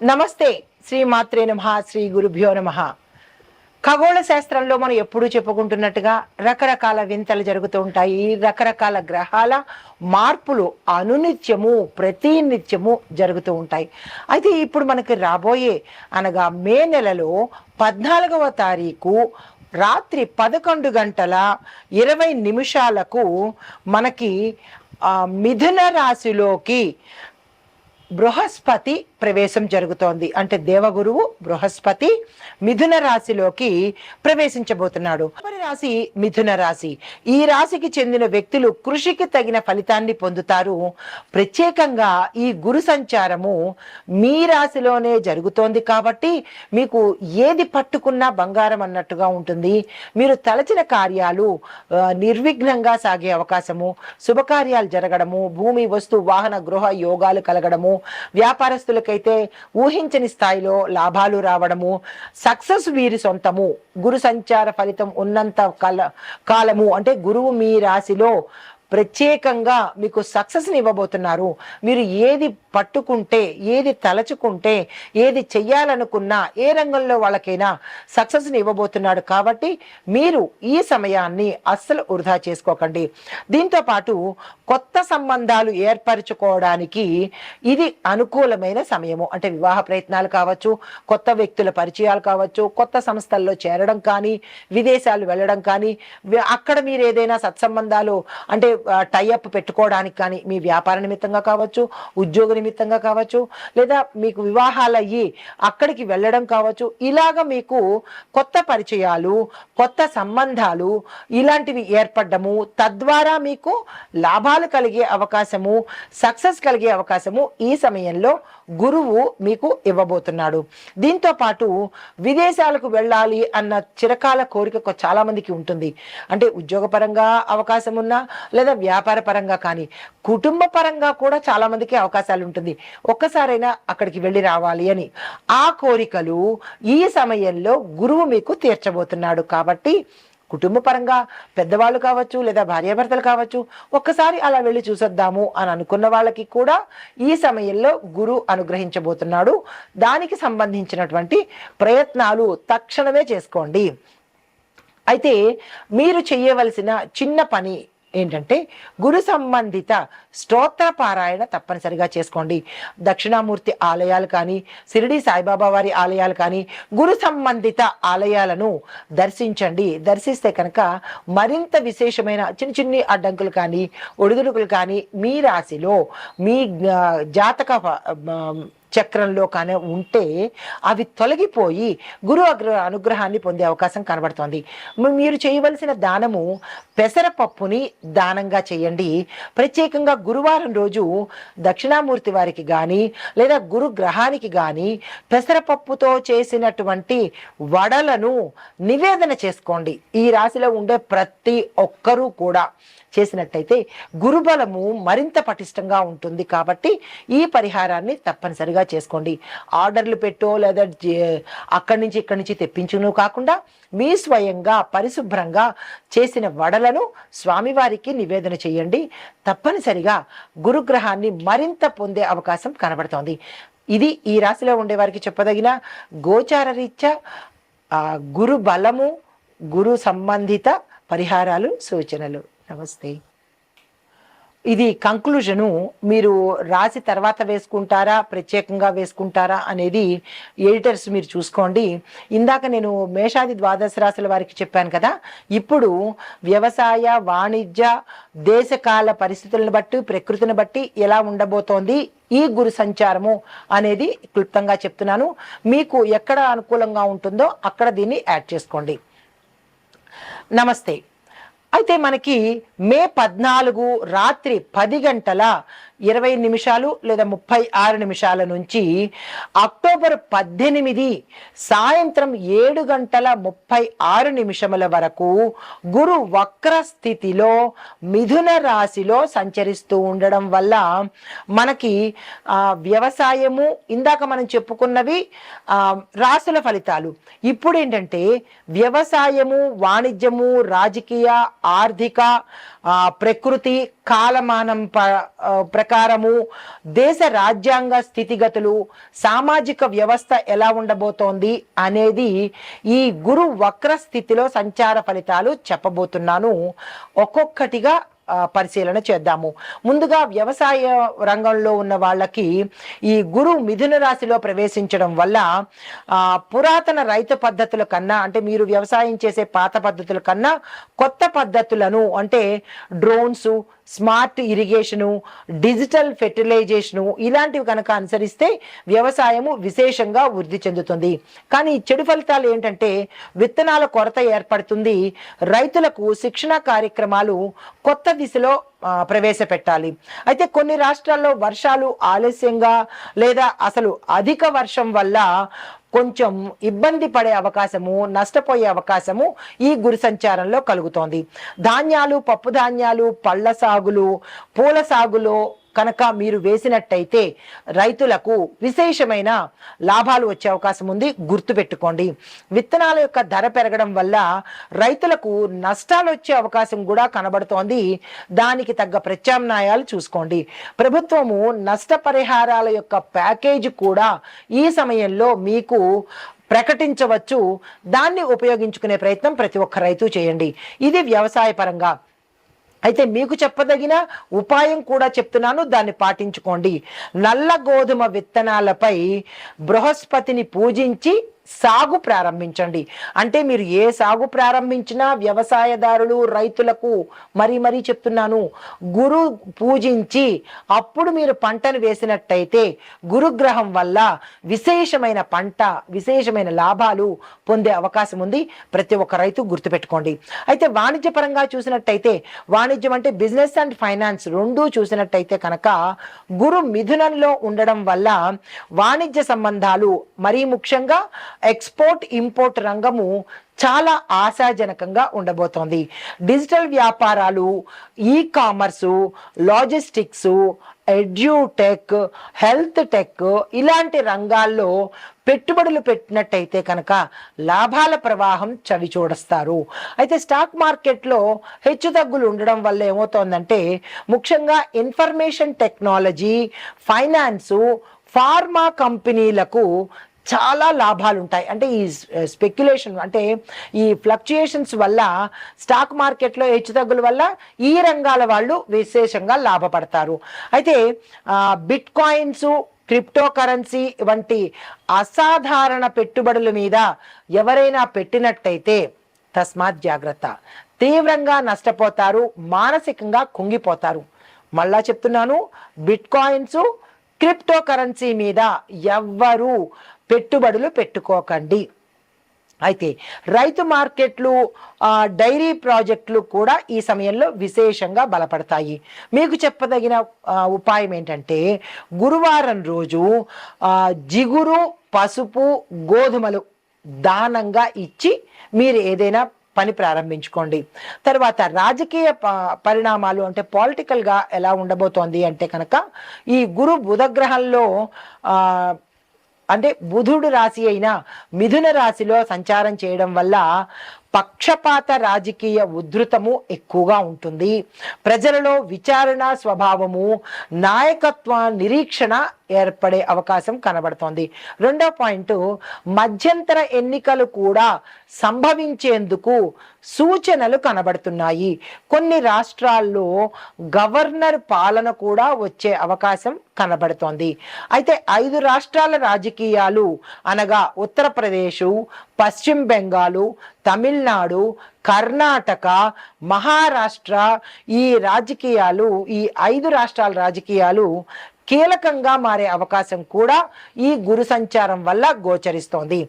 నమస్తే. శ్రీమాత్రే నమః. శ్రీ గురుభ్యో నమః. ఖగోళ శాస్త్రంలో మనం ఎప్పుడూ చెప్పుకుంటున్నట్టుగా రకరకాల వింతలు జరుగుతూ ఉంటాయి. రకరకాల గ్రహాల మార్పులు అనునిత్యము ప్రతినిత్యము జరుగుతూ ఉంటాయి. అయితే ఇప్పుడు మనకి రాబోయే అనగా మే నెలలో 14వ తారీఖు రాత్రి 11:20 మనకి మిథున రాశిలోకి బృహస్పతి ప్రవేశం జరుగుతోంది. అంటే దేవగురువు బృహస్పతి మిథున రాశిలోకి ప్రవేశించబోతున్నాడు. రాశి మిథున రాశి. ఈ రాశికి చెందిన వ్యక్తులు కృషికి తగిన ఫలితాన్ని పొందుతారు. ప్రత్యేకంగా ఈ గురు సంచారము మీ రాశిలోనే జరుగుతోంది కాబట్టి మీకు ఏది పట్టుకున్నా బంగారం అన్నట్టుగా ఉంటుంది. మీరు తలచిన కార్యాలు నిర్విఘ్నంగా సాగే అవకాశము, శుభకార్యాలు జరగడము, భూమి వస్తు వాహన గృహ యోగాలు కలగడము, వ్యాపారస్తులకైతే ఊహించని స్థాయిలో లాభాలు రావడము, సక్సెస్ వీరి సొంతము. గురు సంచార ఫలితం ఉన్నంత కాలము అంటే గురువు మీ రాశిలో ప్రత్యేకంగా మీకు సక్సెస్ని ఇవ్వబోతున్నారు. మీరు ఏది పట్టుకుంటే, ఏది తలచుకుంటే, ఏది చెయ్యాలనుకున్నా, ఏ రంగంలో వాళ్ళకైనా సక్సెస్ని ఇవ్వబోతున్నాడు. కాబట్టి మీరు ఈ సమయాన్ని అస్సలు వృధా చేసుకోకండి. దీంతో పాటు కొత్త సంబంధాలు ఏర్పరచుకోవడానికి ఇది అనుకూలమైన సమయము. అంటే వివాహ ప్రయత్నాలు కావచ్చు, కొత్త వ్యక్తుల పరిచయాలు కావచ్చు, కొత్త సంస్థల్లో చేరడం కానీ, విదేశాలు వెళ్ళడం కానీ, అక్కడ మీరు ఏదైనా సత్సంబంధాలు అంటే టైఅప్ పెట్టుకోవడానికి కానీ, మీ వ్యాపార నిమిత్తంగా కావచ్చు, ఉద్యోగ నిమిత్తంగా కావచ్చు, లేదా మీకు వివాహాలు అయ్యి అక్కడికి వెళ్ళడం కావచ్చు. ఇలాగ మీకు కొత్త పరిచయాలు, కొత్త సంబంధాలు ఇలాంటివి ఏర్పడము, తద్వారా మీకు లాభాలు కలిగే అవకాశము, సక్సెస్ కలిగే అవకాశము ఈ సమయంలో గురువు మీకు ఇవ్వబోతున్నాడు. దీంతో పాటు విదేశాలకు వెళ్ళాలి అన్న చిరకాల కోరిక చాలా మందికి ఉంటుంది. అంటే ఉద్యోగపరంగా అవకాశం ఉన్నా, లేదా వ్యాపార పరంగా కానీ, కుటుంబ పరంగా కూడా చాలా మందికి అవకాశాలు ఉంటుంది. ఒక్కసారైనా అక్కడికి వెళ్ళి రావాలి అని ఆ కోరికలు ఈ సమయంలో గురువు మీకు తీర్చబోతున్నాడు. కాబట్టి కుటుంబ పరంగా పెద్దవాళ్ళు కావచ్చు, లేదా భార్యాభర్తలు కావచ్చు, ఒక్కసారి అలా వెళ్ళి చూసొద్దాము అని అనుకున్న వాళ్ళకి కూడా ఈ సమయంలో గురు అనుగ్రహించబోతున్నాడు. దానికి సంబంధించినటువంటి ప్రయత్నాలు తక్షణమే చేసుకోండి. అయితే మీరు చేయవలసిన చిన్న పని ఏంటంటే గురు సంబంధిత స్తోత్ర పారాయణ తప్పనిసరిగా చేసుకోండి. దక్షిణామూర్తి ఆలయాలు కానీ, షిరిడి సాయిబాబా వారి ఆలయాలు కానీ, గురు సంబంధిత ఆలయాలను దర్శించండి. దర్శిస్తే కనుక మరింత విశేషమైన చిన్న చిన్ని అడ్డంకులు కానీ, ఒడిదుడుకులు కానీ మీ రాశిలో మీ జాతక చక్రంలో కానీ ఉంటే అవి తొలగిపోయి గురు అనుగ్రహాన్ని పొందే అవకాశం కనబడుతోంది. మీరు చేయవలసిన దానము పెసరపప్పుని దానంగా చేయండి. ప్రత్యేకంగా గురువారం రోజు దక్షిణామూర్తి వారికి కానీ, లేదా గురు గ్రహానికి కానీ పెసరపప్పుతో చేసినటువంటి వడలను నివేదన చేసుకోండి. ఈ రాశిలో ఉండే ప్రతి ఒక్కరూ కూడా చేసినట్టయితే గురుబలము మరింత పటిష్టంగా ఉంటుంది. కాబట్టి ఈ పరిహారాన్ని తప్పనిసరిగా చేసుకోండి. ఆర్డర్లు పెట్టో లేదా అక్కడి నుంచి ఇక్కడి నుంచి తెప్పించును కాకుండా మీ స్వయంగా పరిశుభ్రంగా చేసిన వడలను స్వామివారికి నివేదన చేయండి. తప్పనిసరిగా గురుగ్రహాన్ని మరింత పొందే అవకాశం కనబడుతోంది. ఇది ఈ రాశిలో ఉండే వారికి చెప్పదగిన గోచార రీత్యా గురు బలము, గురు సంబంధిత పరిహారాలు, సూచనలు. నమస్తే. ఇది కంక్లూజను. మీరు రాసి తర్వాత వేసుకుంటారా, ప్రత్యేకంగా వేసుకుంటారా అనేది ఎడిటర్స్ మీరు చూసుకోండి. ఇందాక నేను మేషాది ద్వాదశ రాశుల వారికి చెప్పాను కదా, ఇప్పుడు వ్యవసాయ, వాణిజ్య, దేశకాల పరిస్థితులను బట్టి, ప్రకృతిని బట్టి ఎలా ఉండబోతోంది ఈ గురు సంచారము అనేది క్లుప్తంగా చెప్తున్నాను. మీకు ఎక్కడ అనుకూలంగా ఉంటుందో అక్కడ దీన్ని యాడ్ చేసుకోండి. నమస్తే. అయితే మనకి మే 14 రాత్రి 10:20 లేదా 36 నుంచి అక్టోబర్ 18 సాయంత్రం 7:36 వరకు గురు వక్ర స్థితిలో మిథున రాశిలో సంచరిస్తూ ఉండడం వల్ల మనకి వ్యవసాయము, ఇందాక మనం చెప్పుకున్నవి రాశుల ఫలితాలు. ఇప్పుడు ఏంటంటే వ్యవసాయము, వాణిజ్యము, రాజకీయ, ఆర్థిక, ప్రకృతి, కాలమానం ప్రకారము దేశ రాజ్యాంగ స్థితిగతులు, సామాజిక వ్యవస్థ ఎలా ఉండబోతోంది అనేది ఈ గురు వక్ర స్థితిలో సంచార ఫలితాలు చెప్పబోతున్నాను. ఒక్కొక్కటిగా పరిశీలన చేద్దాము. ముందుగా వ్యవసాయ రంగంలో ఉన్న వాళ్ళకి ఈ గురు మిథున రాశిలో ప్రవేశించడం వల్ల పురాతన రైతు పద్ధతుల కన్నా, అంటే మీరు వ్యవసాయం చేసే పాత పద్ధతుల కన్నా కొత్త పద్ధతులను, అంటే డ్రోన్స్, స్మార్ట్ ఇరిగేషను, డిజిటల్ ఫెర్టిలైజేషను ఇలాంటివి కనుక అనుసరిస్తే వ్యవసాయము విశేషంగా వృద్ధి చెందుతుంది. కానీ చెడు ఫలితాలు ఏంటంటే విత్తనాల కొరత ఏర్పడుతుంది. రైతులకు శిక్షణ కార్యక్రమాలు కొత్త దిశలో ప్రవేశపెట్టాలి. అయితే కొన్ని రాష్ట్రాల్లో వర్షాలు ఆలస్యంగా లేదా అసలు అధిక వర్షం వల్ల కొంచెం ఇబ్బంది పడే అవకాశము, నష్టపోయే అవకాశము ఈ గురు సంచారంలో కలుగుతోంది. ధాన్యాలు, పప్పు ధాన్యాలు, పళ్ళ సాగులు, పూల సాగులో కనుక మీరు వేసినట్టయితే రైతులకు విశేషమైన లాభాలు వచ్చే అవకాశం ఉంది. గుర్తుపెట్టుకోండి. విత్తనాల యొక్క ధర పెరగడం వల్ల రైతులకు నష్టాలు వచ్చే అవకాశం కూడా కనబడుతోంది. దానికి తగ్గ ప్రత్యామ్నాయాలు చూసుకోండి. ప్రభుత్వము నష్టపరిహారాల యొక్క ప్యాకేజ్ కూడా ఈ సమయంలో మీకు ప్రకటించవచ్చు. దాన్ని ఉపయోగించుకునే ప్రయత్నం ప్రతి ఒక్క రైతు చేయండి. ఇది వ్యవసాయ పరంగా. అయితే మీకు చెప్పదగిన ఉపాయం కూడా చెప్తున్నాను, దాన్ని పాటించుకోండి. నల్ల గోధుమ విత్తనాలపై బృహస్పతిని పూజించి సాగు ప్రారంభించండి. అంటే మీరు ఏ సాగు ప్రారంభించినా వ్యవసాయదారులు, రైతులకు మరీ చెప్తున్నాను, గురు పూజించి అప్పుడు మీరు పంటను వేసినట్టయితే గురుగ్రహం వల్ల విశేషమైన పంట, విశేషమైన లాభాలు పొందే అవకాశం ఉంది. ప్రతి ఒక్క రైతు గుర్తుపెట్టుకోండి. అయితే వాణిజ్యపరంగా చూసినట్టయితే, వాణిజ్యం అంటే బిజినెస్ అండ్ ఫైనాన్స్ రెండూ చూసినట్టయితే కనుక గురు మిథునంలో ఉండడం వల్ల వాణిజ్య సంబంధాలు, మరీ ముఖ్యంగా ఎక్స్పోర్ట్ ఇంపోర్ట్ రంగము చాలా ఆశాజనకంగా ఉండబోతోంది. డిజిటల్ వ్యాపారాలు, ఈ commerce, logistics, edutech, health tech ఇలాంటి రంగాల్లో పెట్టుబడులు పెట్టినట్టయితే కనుక లాభాల ప్రవాహం చవి చూడస్తారు. అయితే స్టాక్ మార్కెట్లో హెచ్చుతగ్గులు ఉండడం వల్ల ఏమవుతోందంటే ముఖ్యంగా ఇన్ఫర్మేషన్ టెక్నాలజీ, ఫైనాన్సు, ఫార్మా కంపెనీలకు చాలా లాభాలు ఉంటాయి. అంటే ఈ స్పెక్యులేషన్, అంటే ఈ ఫ్లక్చుయేషన్స్ వల్ల, స్టాక్ మార్కెట్లో హెచ్చుతగ్గుల వల్ల ఈ రంగాల వాళ్ళు విశేషంగా లాభపడతారు. అయితే బిట్ కాయిన్స్, క్రిప్టో కరెన్సీ వంటి అసాధారణ పెట్టుబడుల మీద ఎవరైనా పెట్టినట్టయితే తస్మాత్ జాగ్రత్త. తీవ్రంగా నష్టపోతారు, మానసికంగా కుంగిపోతారు. మళ్ళా చెప్తున్నాను, బిట్ కాయిన్స్, క్రిప్టో కరెన్సీ మీద ఎవ్వరూ పెట్టుబడులు పెట్టుకోకండి. అయితే రైతు మార్కెట్లు, డైరీ ప్రాజెక్టులు కూడా ఈ సమయంలో విశేషంగా బలపడతాయి. మీకు చెప్పదగిన ఉపాయం ఏంటంటే గురువారం రోజు జిగురు, పసుపు, గోధుమలు దానంగా ఇచ్చి మీరు ఏదైనా పని ప్రారంభించుకోండి. తర్వాత రాజకీయ పరిణామాలు, అంటే పొలిటికల్గా ఎలా ఉండబోతోంది అంటే కనుక ఈ గురు బుధగ్రహంలో అంటే బుధుడు రాశి అయిన మిథున రాశిలో సంచారం చేయడం వల్ల పక్షపాత రాజకీయ ఉధృతము ఎక్కువగా ఉంటుంది. ప్రజలలో విచారణ స్వభావము, నాయకత్వ నిరీక్షణ ఏర్పడే అవకాశం కనబడుతోంది. రెండో పాయింట్, మధ్యంతర ఎన్నికలు కూడా సంభవించేందుకు సూచనలు కనబడుతున్నాయి. కొన్ని రాష్ట్రాల్లో గవర్నర్ పాలన కూడా వచ్చే అవకాశం కనబడుతోంది. అయితే 5 రాష్ట్రాల రాజకీయాలు అనగా ఉత్తరప్రదేశ్, పశ్చిమ బెంగాలు, తమిళనాడు, కర్ణాటక, మహారాష్ట్ర, ఈ రాజకీయాలు, ఈ 5 రాష్ట్రాల రాజకీయాలు కీలకంగా మారే అవకాశం కూడా ఈ గురు సంచారం వల్ల గోచరిస్తోంది.